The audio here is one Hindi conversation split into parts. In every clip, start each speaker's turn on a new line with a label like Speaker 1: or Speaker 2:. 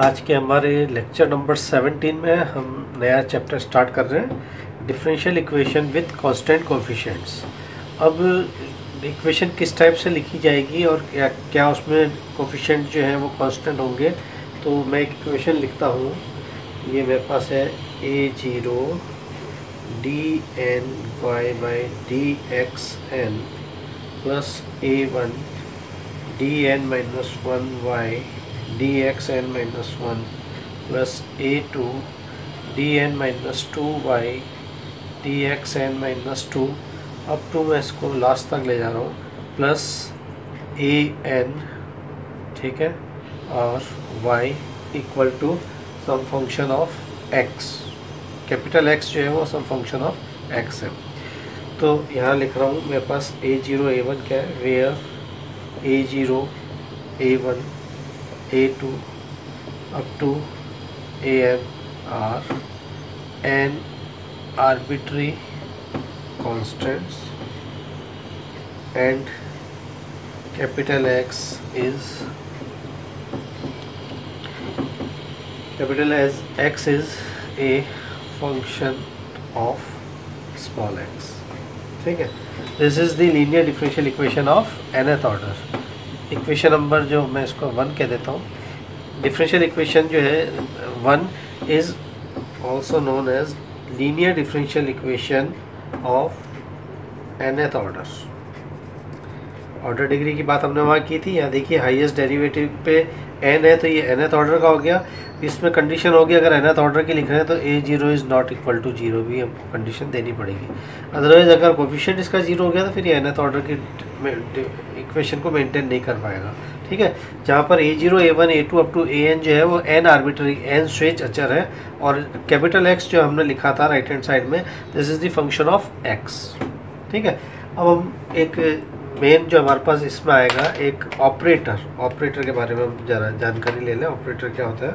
Speaker 1: आज के हमारे लेक्चर नंबर 17 में हम नया चैप्टर स्टार्ट कर रहे हैं, differential equation with constant coefficients. अब इक्वेशन किस टाइप से लिखी जाएगी और क्या उसमें कोएफिशिएंट जो है वो कांस्टेंट होंगे। तो मैं एक इक्वेशन लिखता हूँ, ये मेरे पास है a0 dny/dxn plus a1 dn-1y dxn-1 plus a2 dn-2y dxn-2 up to मैं इसको लास्ट तक ले जा रहा हूँ प्लस an, ठीक है, और y equal to some function of x, capital X जो है वो सम फंक्शन ऑफ x है। तो यहाँ लिख रहा हूँ मेरे पास a0 a1 क्या है, where a0 a1 a2 up to an are n arbitrary constants and capital X is a function of small x। ठीक है, this is the linear differential equation of nth order. Equation number जो मैं इसको 1 कह देता हूँ। डिफरेंशियल इक्वेशन जो है 1 is also known as linear differential equation of nth order. Order degree की बात हमने वहाँ की थी। यहाँ देखिए हाईएस्ट डेरिवेटिव पे n है तो ये nth ऑर्डर का हो गया। इसमें कंडीशन होगी अगर nth ऑर्डर की लिख रहे हैं तो a0 is not equal to 0 भी हमको कंडीशन देनी पड़ेगी। अदरवाइज अगर कोफिशिएंट इसका 0 हो गया तो फिर ये nth ऑर्डर की इक्वेशन को मेंटेन नहीं कर पाएगा। ठीक है, जहाँ पर a0 a1 a2 up to an जो है वो n आर्बिट्ररी n स्वेच्छ अचर है और कैपिटल X जो हमने लिखा था राइट हैंड साइड में, this is the function of x। ठीक है, अब हम एक मेन जो हमारे पास इसमें आएगा एक ऑपरेटर के बारे में हम ज़रा जानकारी ले लें। ऑपरेटर क्या होता है?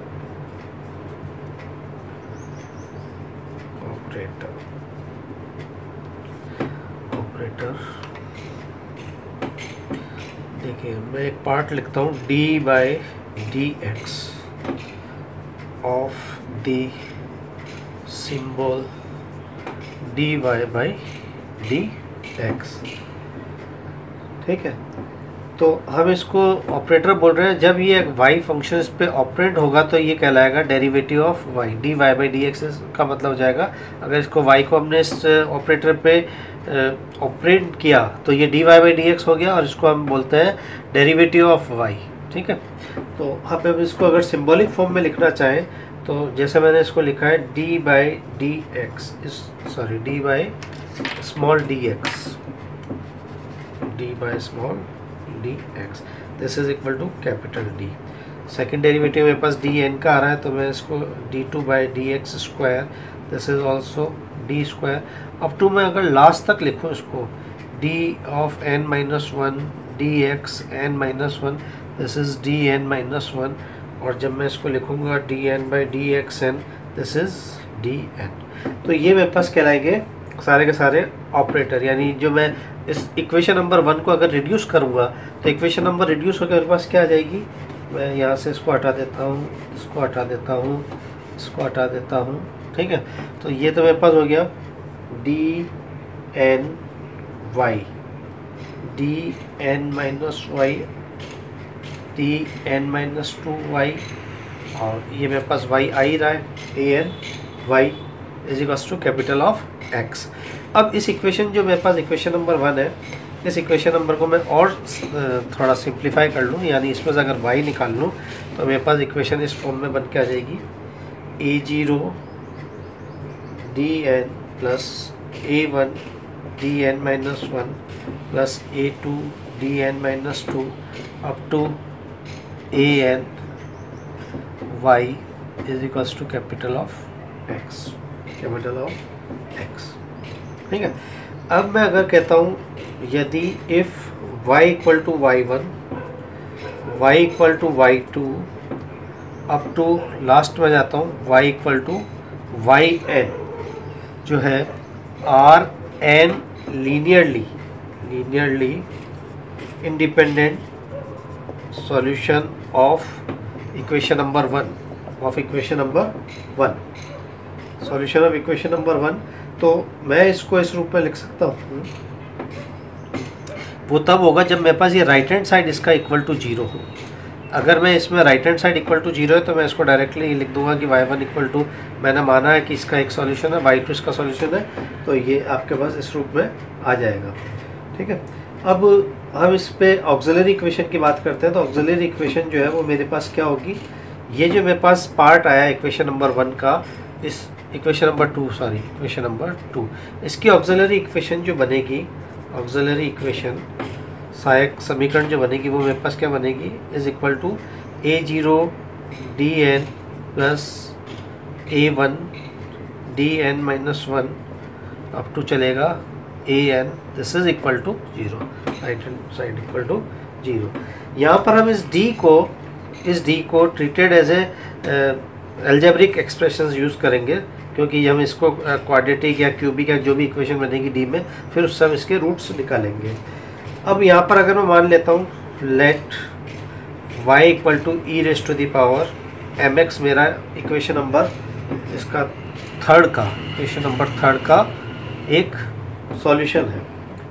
Speaker 1: ऑपरेटर देखिए, मैं एक पार्ट लिखता हूँ d/dx of the symbol dy/dx। ठीक है, तो हम इसको ऑपरेटर बोल रहे हैं। जब ये y फंक्शन इस पे ऑपरेट होगा तो ये कहलाएगा डेरिवेटिव ऑफ y। dy/dx का मतलब हो जाएगा, अगर इसको y को हमने इस ऑपरेटर पे ऑपरेट किया तो ये dy/dx हो गया और इसको हम बोलते हैं डेरिवेटिव ऑफ y। ठीक है, तो आप अब इसको अगर सिंबॉलिक फॉर्म में लिखना चाहें तो जैसे मैंने इसको लिखा है d/dx, सॉरी d/स्मॉल dx, d/स्मॉल dx, this is equal to capital D। Second derivative मेरे पास dn का आ रहा है तो मैं इसको d2/dx square, this is also d square. अब टू मैं अगर लास्ट तक लिखूँ इसको d of n-1 dx n-1, this is dn-1, और जब मैं इसको लिखूँगा dn/dxn, दिस इज dn। तो ये मेरे पास कहलाएंगे सारे के सारे ऑपरेटर। यानी जो मैं इस इक्वेशन नंबर 1 को अगर रिड्यूस करूँगा तो इक्वेशन नंबर रिड्यूस होकर मेरे पास क्या आ जाएगी, मैं यहाँ से इसको हटा देता हूँ, इसको हटा देता हूँ, इसको हटा देता हूँ। ठीक है, तो ये तो मेरे पास हो गया dny dn-y dn-2y, और ये मेरे पास y आ ही रहा है an y is equals to capital of x। अब इस इक्वेशन जो मेरे पास इक्वेशन नंबर 1 है, इस इक्वेशन नंबर को मैं और थोड़ा सिंप्लीफाई कर लूँ, यानी इसमें से अगर y निकाल लूँ तो मेरे पास इक्वेशन इस फॉर्म में बन के आ जाएगी a0 dn plus a1 dn-1 plus a2 dn-2 up to an y is equals to capital of x, capital of x। ठीक है, अब मैं अगर कहता हूँ यदि if y equal to y1 y equal to y2 up to last में जाता हूँ y इक्वल टू yn, जो है are n linearly independent solution of equation number 1, of equation number 1, solution of equation number 1। तो मैं इसको इस रूप में लिख सकता हूँ, वो तब होगा जब मेरे पास ये राइट हैंड साइड इसका इक्वल टू 0 हो। अगर मैं इसमें right hand side equal to 0 है तो मैं इसको डायरेक्टली लिख दूंगा कि y1 इक्वल टू, मैंने माना है कि इसका एक सॉल्यूशन है, y2 इसका सॉल्यूशन है, तो ये आपके पास इस रूप में आ जाएगा। ठीक है, अब हम इस पे ऑक्सिलरी इक्वेशन की बात करते हैं। तो ऑक्सिलरी इक्वेशन जो है वो मेरे पास क्या होगी, ये जो मेरे पास पार्ट आया इक्वेशन नंबर 1 का, इस equation number 2 sorry equation number 2, इसकी ऑक्सिलरी इक्वेशन जो बनेगी, ऑक्सिलरी इक्वेशन सहायक समीकरण जो बनेगी वो मेरे पास क्या बनेगी, is equal to a0 dn plus a1 dn minus 1 up to चलेगा an, this is equal to 0, right hand side equal to 0। यहाँ पर हम इस d को treated as a algebraic expressions use करेंगे, क्योंकि हम इसको क्वाड्रेटिक या क्यूबिक या जो भी इक्वेशन बनेगी d में, फिर उससे हम इसके रूट्स निकालेंगे। अब यहाँ पर अगर मैं मान लेता हूँ let y equal to e raise to the power mx मेरा इक्वेशन नंबर इसका इक्वेशन नंबर थर्ड का एक सॉल्यूशन है।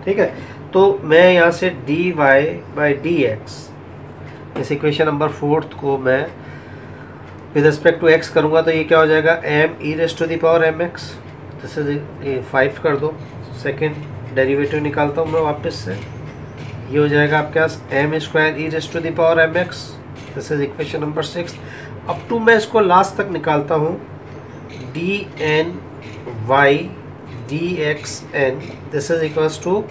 Speaker 1: ठीक है, तो मैं यहाँ से dy बाई dx, इस इक्वेशन नंबर 4 को मैं विद रिस्पेक्ट टू x करूँगा तो ये क्या हो जाएगा, m e raise to the power mx, this is 5 कर दो, सेकेंड डेरिवेटिव निकालता हूँ मैं वापस से, ये हो जाएगा आपके पास m square e raise to the power mx, this is equation number 6। अब टू मैं इसको लास्ट तक निकालता हूँ, dn y dxn, this is equals to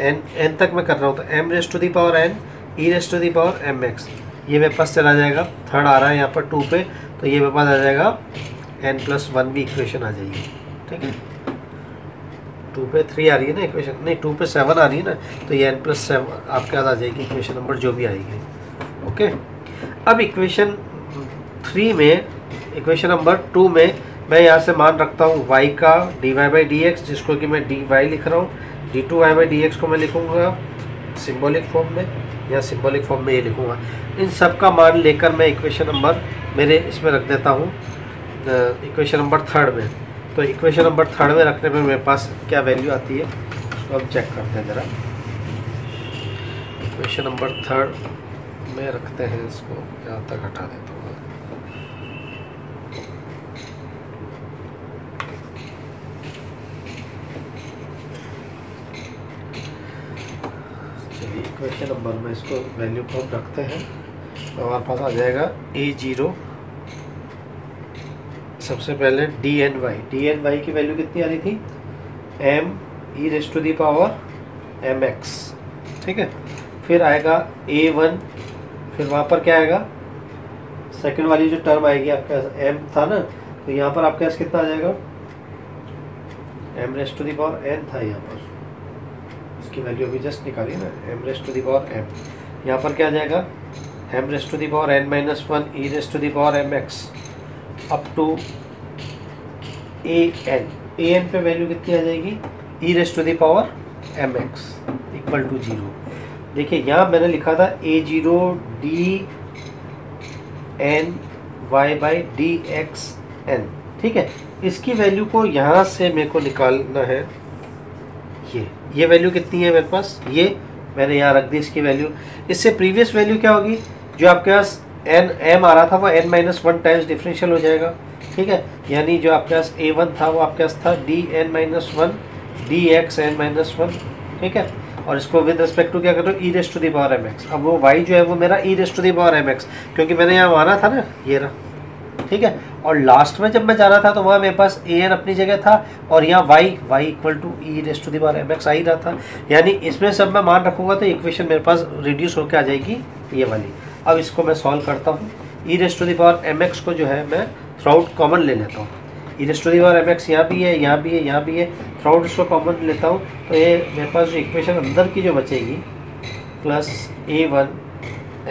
Speaker 1: n तक मैं कर रहा हूँ, तो m raise to the power n e raise to the power mx, ये मेरे पास चला जाएगा, थर्ड आ रहा है यहाँ पर 2 पे, तो ये मेरे पास आ जाएगा n+1 भी इक्वेशन आ जाएगी। ठीक है, 2 पे 3 आ रही है ना इक्वेशन, नहीं 2 पे 7 आ रही है ना, तो ये n+7 आपके पास आ जाएगी इक्वेशन नंबर जो भी आएगी। ओके, अब इक्वेशन 3 में, इक्वेशन नंबर 2 में मैं यहाँ से मान रखता हूँ y का dy बाई dx, जिसको कि मैं dy लिख रहा हूँ, d2y बाई dx को मैं लिखूँगा सिम्बॉलिक फॉर्म में, या सिम्बॉलिक फॉर्म में ये लिखूँगा। इन सब का मान लेकर मैं इक्वेशन नंबर मेरे इसमें रख देता हूँ इक्वेशन नंबर 3 में। तो इक्वेशन नंबर 3 में रखने में मेरे पास क्या वैल्यू आती है उसको हम चेक करते हैं ज़रा। इक्वेशन नंबर 3 में रखते हैं, इसको यहाँ तक हटा देता हूँ। चलिए इक्वेशन नंबर में इसको वैल्यू को हम रखते हैं, तो हमारे पास आ जाएगा a0, सबसे पहले dny की वैल्यू कितनी आ रही थी, m e raise to the power mx। ठीक है, फिर आएगा a1, फिर वहाँ पर क्या आएगा, सेकंड वाली जो टर्म आएगी आपके पास m था ना, तो यहाँ पर आपके पास कितना आ जाएगा, m raise to the power n था यहाँ पर, इसकी वैल्यू अभी जस्ट निकाली ना, m raise to the power m, यहाँ पर क्या आ जाएगा, m raise to the power n-1 e raise to the power mx up to an पे वैल्यू कितनी आ जाएगी, e raise to the power mx equal to 0। देखिए यहाँ मैंने लिखा था a0 dn y by dxn। ठीक है, इसकी वैल्यू को यहाँ से मेरे को निकालना है, ये वैल्यू कितनी है मेरे पास, ये मैंने यहाँ रख दी इसकी वैल्यू। इससे प्रीवियस वैल्यू क्या होगी, जो आपके पास m आ रहा था वो n-1 टाइम्स डिफरेंशियल हो जाएगा। ठीक है, यानी जो आपके पास a1 था वो आपके पास था dn-1 dxn-1। ठीक है, और इसको विद रिस्पेक्ट टू क्या कर रहा हूँ, e raise to the power mx। अब वो y जो है वो मेरा e raise to the power mx, क्योंकि मैंने यहाँ माना था ना, ये रहा। ठीक है, और लास्ट में जब मैं जा रहा था तो वहाँ मेरे पास an अपनी जगह था, और यहाँ y equal to e raise to the power mx आ ही रहा था। यानी इसमें सब मैं मान रखूँगा तो इक्वेशन मेरे पास रिड्यूस होकर आ जाएगी ये वाली। अब इसको मैं सॉल्व करता हूँ, e raise to the power mx को जो है मैं थ्रूआउट कॉमन ले लेता हूँ, e raise to the power mx यहाँ भी है, यहाँ भी है, यहाँ भी है, थ्रूआउट इसको कॉमन लेता हूँ, तो ये मेरे पास जो इक्वेशन अंदर की जो बचेगी plus a1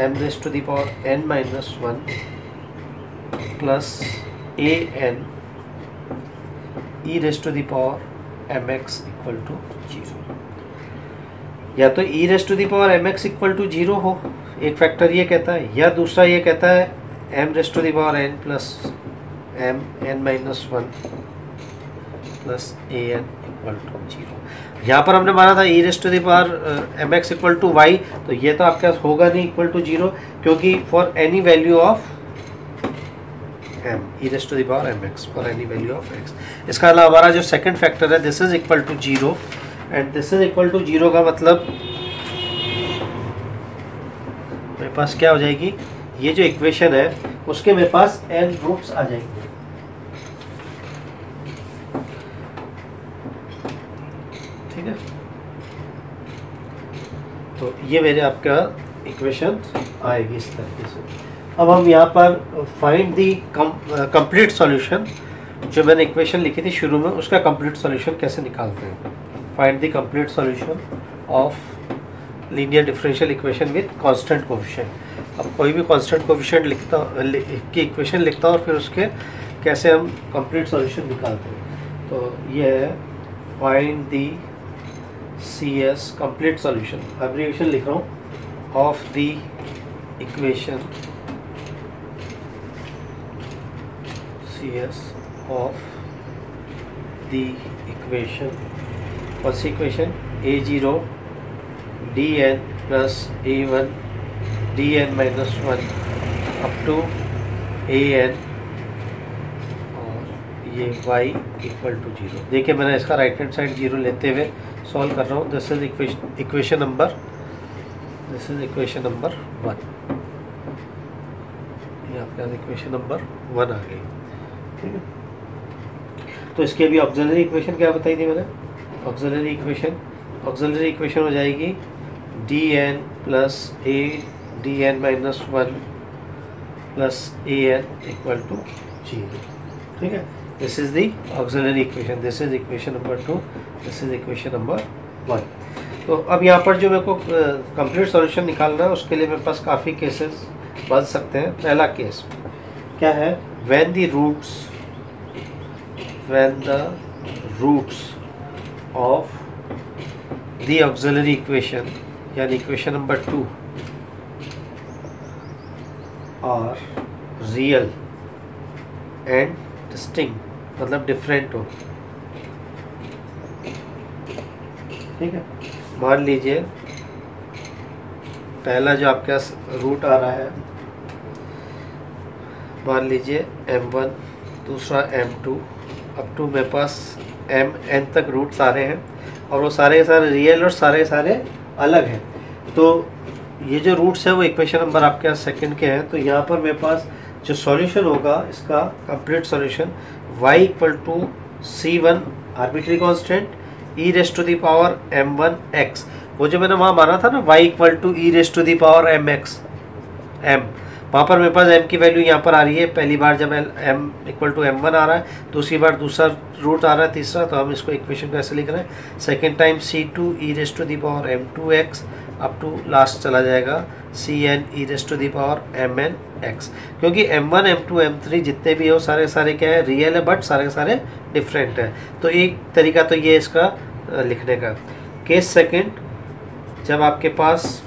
Speaker 1: m raise to the power n-1 plus an e raise to the power mx equal to 0। या तो e raise to the power mx equal to 0 हो, एक फैक्टर ये कहता है, या दूसरा ये कहता है M raised to the power N plus M N minus one plus A N equal to 0। यहाँ पर हमने माना था e rest to the power M X equal to Y, तो ये तो आपके पास होगा नहीं इक्वल टू 0, क्योंकि for any value of m e rest to the power M x for any value of x. इसका अलावा हमारा जो सेकंड फैक्टर है this is equal to 0 and this is equal to 0 का मतलब मेरे पास क्या हो जाएगी, ये जो इक्वेशन है उसके मेरे पास n रूट्स आ जाएंगे। ठीक है, तो ये मेरे आपका इक्वेशन आएगी इस तरीके से। अब हम यहाँ पर फाइंड दी कंप्लीट सॉल्यूशन, जो मैंने इक्वेशन लिखी थी शुरू में उसका कंप्लीट सॉल्यूशन कैसे निकालते हैं। Find the complete solution of linear differential equation with constant coefficient. अब कोई भी कांस्टेंट कोएफिशिएंट लिखता की इक्वेशन लिखता हूँ और फिर उसके कैसे हम कंप्लीट सॉल्यूशन निकालते हैं। तो ये है find the C S complete solution, abbreviation लिख रहा हूँ, of the equation C S of the equation, कौन सी equation, a0 dn plus a1 dn minus 1 up to an और ये y इक्वल टू 0। देखिए मैंने इसका राइट हैंड साइड 0 लेते हुए सॉल्व कर रहा हूँ। This is equation number 1। ये आपके पास इक्वेशन नंबर 1 आ गई। ठीक है, तो इसकी अभी ऑक्सिलरी इक्वेशन क्या बताई थी मैंने, ऑक्सिलरी इक्वेशन हो जाएगी dn plus a dn minus 1 plus an equal to 0। ठीक है, this is the auxiliary equation, this is equation number 2, this is equation number 1। तो अब यहाँ पर जो मेरे को कंप्लीट सॉल्यूशन निकालना है उसके लिए मेरे पास काफ़ी केसेस बन सकते हैं। पहला केस क्या है, when the roots of the auxiliary equation यानी equation number 2 are real and distinct, मतलब डिफरेंट हो। ठीक है, मान लीजिए पहला जो आपके पास रूट आ रहा है, मान लीजिए m1, दूसरा m2, अप टू मेरे पास mn तक रूट सारे हैं और वो सारे रियल और सारे अलग हैं। तो ये जो रूट्स है वो इक्वेशन नंबर आपके पास सेकंड के हैं। तो यहाँ पर मेरे पास जो सॉल्यूशन होगा इसका complete solution y equal to c1 arbitrary constant e raise to the power m1x, वो जो मैंने वहाँ माना था ना y equal to e raise to the power mx m, वहाँ पर मेरे पास m की वैल्यू यहाँ पर आ रही है। पहली बार जब m इक्वल टू m1 आ रहा है, दूसरी बार दूसरा रूट आ रहा है, तीसरा, तो हम इसको इक्वेशन को ऐसे लिख रहे हैं, second time c2 e raise to the power m2x up to last चला जाएगा cn e raise to the power mnx, क्योंकि m1 m2 m3 जितने भी हो सारे क्या है, रियल है बट सारे डिफरेंट है। तो एक तरीका तो ये इसका लिखने का। केस सेकेंड, जब आपके पास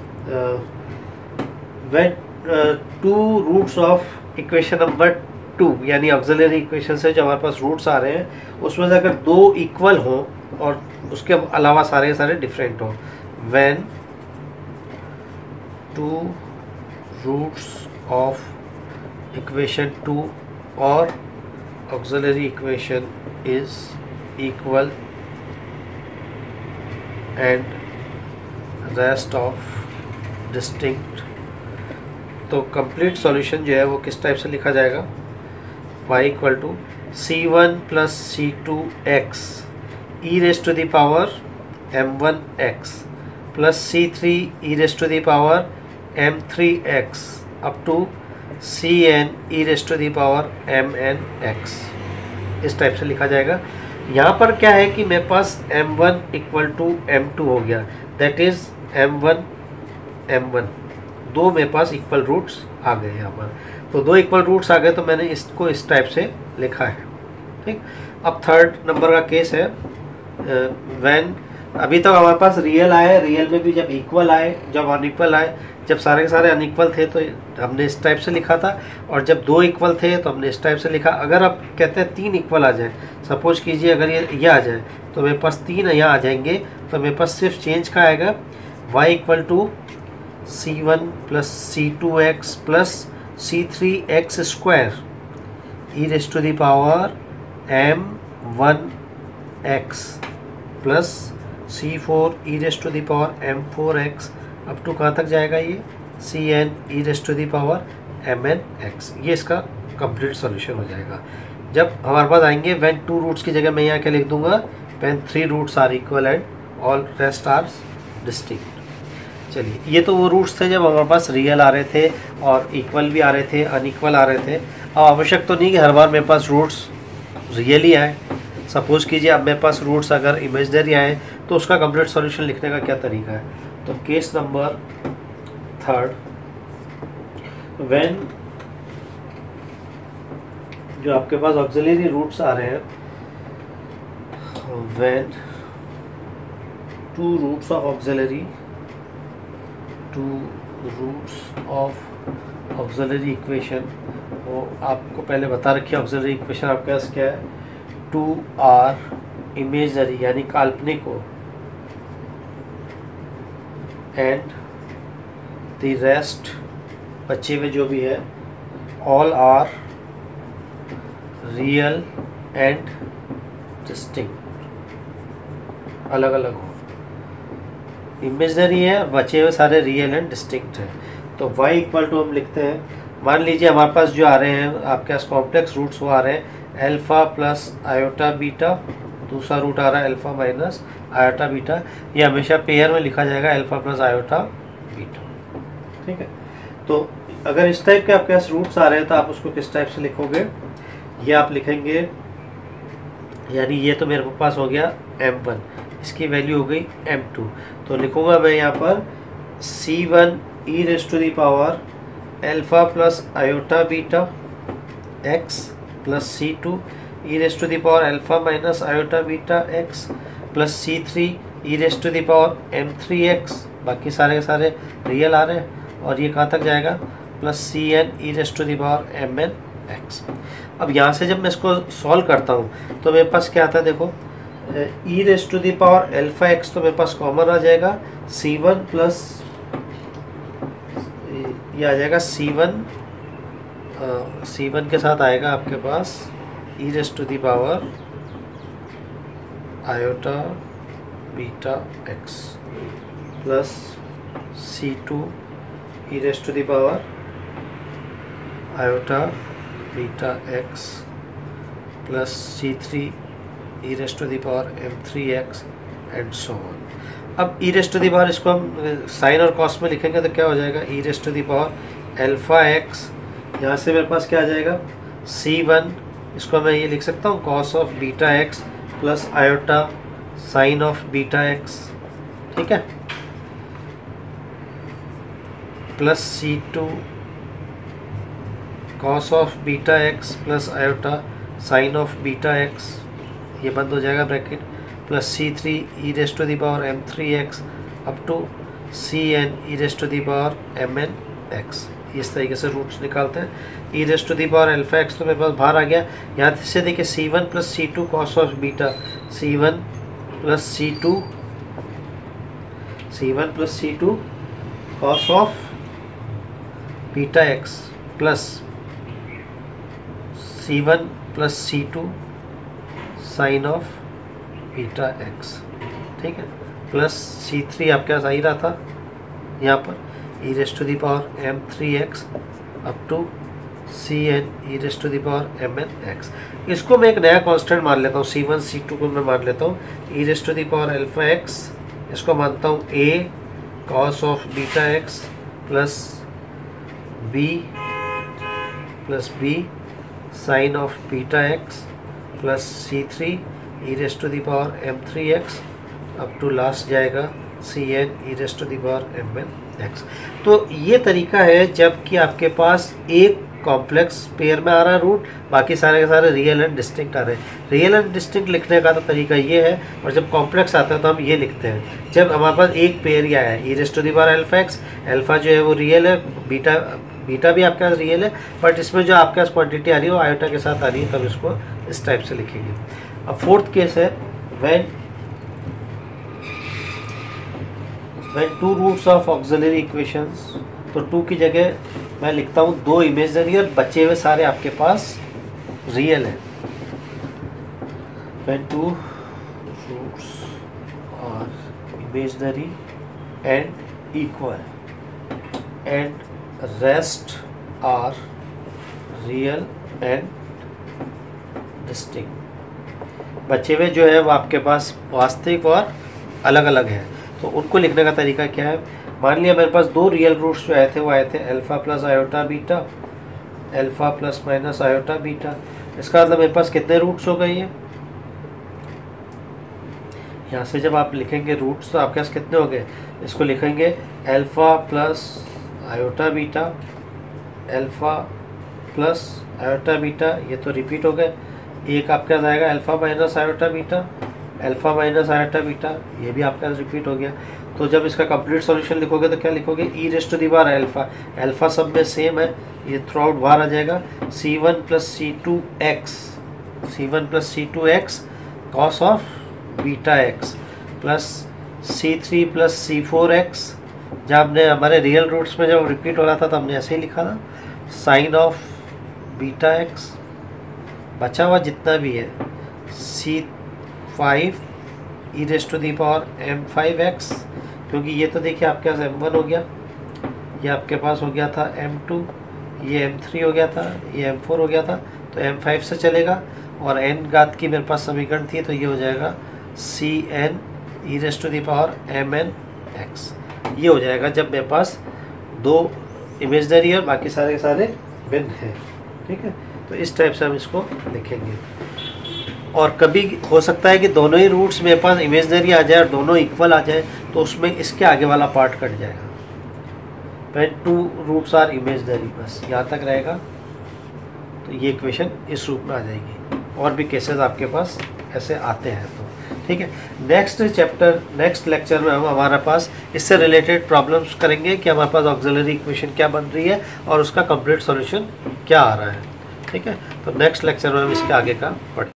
Speaker 1: two roots of equation number 2 यानी ऑक्सिलरी इक्वेशन से जो हमारे पास रूट्स आ रहे हैं उसमें से अगर 2 इक्वल हो और उसके अलावा सारे डिफरेंट हो, व्हेन 2 रूट्स ऑफ इक्वेशन 2 और auxiliary equation is equal and rest of distinct, तो कंप्लीट सॉल्यूशन जो है वो किस टाइप से लिखा जाएगा, y equal to c1 plus c2x e raise to the power m1x plus c3 e raise to the power m3x up to cn e raise to the power mnx, इस टाइप से लिखा जाएगा। यहाँ पर क्या है कि मेरे पास m1 इक्वल टू m2 हो गया, दैट इज m1 दो मेरे पास इक्वल रूट्स आ गए यहाँ पर। तो 2 इक्वल रूट्स आ गए तो मैंने इसको इस टाइप से लिखा है। ठीक, अब थर्ड नंबर का केस है, व्हेन अभी तक हमारे पास रियल आए, रियल में भी जब इक्वल आए, जब अनइक्वल आए, जब सारे के सारे अनइक्वल थे तो हमने इस टाइप से लिखा था, और जब 2 इक्वल थे तो हमने इस टाइप से लिखा। अगर आप कहते हैं 3 इक्वल आ जाए, सपोज कीजिए अगर ये आ जाए तो मेरे पास 3 यहाँ आ जाएंगे, तो मेरे पास सिर्फ चेंज का आएगा y equal to c1 plus c2x plus c3x square e raise to the power m1x plus c4 e raise to the power m4x up to कहाँ तक जाएगा ये cn e raise to the power mnx। ये इसका कंप्लीट सॉल्यूशन हो जाएगा। जब हमारे पास आएंगे व्हेन 2 रूट्स की जगह मैं यहाँ क्या लिख दूंगा, when 3 roots are equal and all rest are distinct. चलिए, ये तो वो रूट्स थे जब हमारे पास रियल आ रहे थे और इक्वल भी आ रहे थे, अनइक्वल आ रहे थे। अब आवश्यक तो नहीं कि हर बार मेरे पास रूट्स रियल ही आए। सपोज़ कीजिए अब मेरे पास रूट्स अगर इमेजनरी आए तो उसका कंप्लीट सॉल्यूशन लिखने का क्या तरीका है। तो केस नंबर 3, व्हेन जो आपके पास ऑक्सिलरी रूट्स आ रहे हैं, when 2 roots of auxiliary equation, वो आपको पहले बता रखी है ऑक्सिलरी इक्वेशन आपके पास क्या है, 2r इमेजनरी यानी काल्पनिक हो एंड द रेस्ट बचे हुए जो भी है all are real and distinct, अलग अलग हो। इमेजनरी है, बचे हुए सारे रियल एंड डिस्टिंक्ट है। तो y इक्वल टू हम लिखते हैं, मान लीजिए हमारे पास जो आ रहे हैं आपके पास कॉम्प्लेक्स रूट्स वो आ रहे हैं अल्फ़ा प्लस आयोटा बीटा, दूसरा रूट आ रहा है अल्फ़ा माइनस आयोटा बीटा। ये हमेशा पेयर में लिखा जाएगा अल्फ़ा प्लस आयोटा बीटा, ठीक है। तो अगर इस टाइप के आपके पास रूट्स आ रहे हैं तो आप उसको किस टाइप से लिखोगे, ये आप लिखेंगे, यानी ये तो मेरे पास हो गया m1, इसकी वैल्यू हो गई m2। तो लिखूंगा मैं यहाँ पर c1 e raise to the power alpha plus iota beta x plus c2 e raise to the power alpha minus iota beta x plus c3 e raise to the power m3x, बाकी सारे के सारे रियल आ रहे हैं, और ये कहाँ तक जाएगा plus cn e raise to the power mnx। अब यहाँ से जब मैं इसको सॉल्व करता हूँ तो मेरे पास क्या आता है, देखो e raise to the power alpha x तो मेरे पास कॉमन आ जाएगा, c1 प्लस ये आ जाएगा c1 के साथ आएगा आपके पास e raise to the power iota beta x plus c2 e raise to the power iota beta x plus c3 e raise to the power m3x and so on. अब e raise to the power इसको हम साइन और कॉस में लिखेंगे तो क्या हो जाएगा, e raise to the power alpha x, यहाँ से मेरे पास क्या आ जाएगा c1, इसको मैं ये लिख सकता हूँ cos of beta x plus iota sine of beta x, ठीक है, plus c2 cos of beta x plus iota sine of beta x, ये बंद हो जाएगा bracket, plus c3 e raise to the power m3x up to cn e raise to the power mnx। इस तरीके से रूट्स निकालते हैं। E raise to the power alpha x तो मेरे पास बाहर आ गया, यहाँ से देखिए c1 plus c2 cos of beta, c1 plus c2 cos of beta x plus c1 plus c2 sine of beta x, ठीक है, प्लस c3 आपके पास आ ही रहा था यहाँ पर e raise to the power m3x up to cn e raise to the power mnx। इसको मैं एक नया कांस्टेंट मान लेता हूँ, c1 c2 को मैं मान लेता हूँ e raise to the power alpha x, इसको मानता हूँ a cos of beta x plus b sine of beta x plus c3 e raise to the power m3x up to last जाएगा cn e raise to the power mnx। तो ये तरीका है जब कि आपके पास एक कॉम्प्लेक्स पेयर में आ रहा है रूट, बाकी सारे के सारे रियल एंड डिस्टिंक्ट आ रहे हैं। रियल एंड डिस्टिंक्ट लिखने का तो तरीका ये है, और जब कॉम्प्लेक्स आता है तो हम ये लिखते हैं। जब हमारे पास एक पेयर ही आया है e⁻⁴x, अल्फा जो है वो रियल है, बीटा भी आपके पास रियल है, बट इसमें जो आपके पास क्वांटिटी आ रही है वो आयोटा के साथ आ रही है, तब इसको इस टाइप से लिखेंगे। अब फोर्थ केस है when two roots of auxiliary equations, तो 2 की जगह मैं लिखता हूँ 2 इमेजनरी और बचे हुए सारे आपके पास रियल है। When 2 roots are imaginary and equal and rest are real and distinct, बचे हुए जो है वो आपके पास वास्तविक और अलग अलग है। तो उनको लिखने का तरीका क्या है, मान लिया मेरे पास 2 रियल रूट्स जो आए थे वो आए थे alpha plus iota beta, alpha plus minus iota beta. इसका मतलब मेरे पास कितने रूट्स हो गए हैं, यहाँ से जब आप लिखेंगे रूट्स तो आपके पास कितने हो गए, इसको लिखेंगे alpha plus iota beta, alpha plus iota beta, ये तो रिपीट हो गए। एक आपके पास आएगा alpha minus iota beta, alpha minus iota beta, ये भी आपका रिपीट हो गया। तो जब इसका कंप्लीट सॉल्यूशन लिखोगे तो क्या लिखोगे, e⁻⁴ अल्फा सब में सेम है, ये थ्रू आउट बाहर आ जाएगा, c1 plus c2x cos of beta x plus c3 plus c4x, जब हमने हमारे रियल रूट्स में जब रिपीट हो रहा था तो हमने ऐसे ही लिखा था, साइन ऑफ बीटा x, बचा हुआ जितना भी है c5 e⁻m5x, क्योंकि ये तो देखिए आपके पास m1 हो गया, ये आपके पास हो गया था m2, ये m3 हो गया था, ये m4 हो गया था, तो m5 से चलेगा, और n घात की मेरे पास समीकरण थी तो ये हो जाएगा cn e⁻mnx, ये हो जाएगा जब मेरे पास 2 इमेजनरी और बाकी सारे के सारे भिन्न हैं। ठीक है, तो इस टाइप से हम इसको लिखेंगे। और कभी हो सकता है कि दोनों ही रूट्स मेरे पास इमेजनरी आ जाए और दोनों इक्वल आ जाए, तो उसमें इसके आगे वाला पार्ट कट जाएगा। व्हेन 2 रूट्स आर इमेजनरी, बस यहाँ तक रहेगा, तो ये इक्वेशन इस रूप में आ जाएगी। और भी केसेस आपके पास ऐसे आते हैं। तो ठीक है, नेक्स्ट लेक्चर में हम हमारे पास इससे रिलेटेड प्रॉब्लम्स करेंगे कि हमारे पास ऑक्सिलरी इक्वेशन क्या बन रही है और उसका कंप्लीट सॉल्यूशन क्या आ रहा है। ठीक है, तो नेक्स्ट लेक्चर में हम इसके आगे का पढ़ेंगे।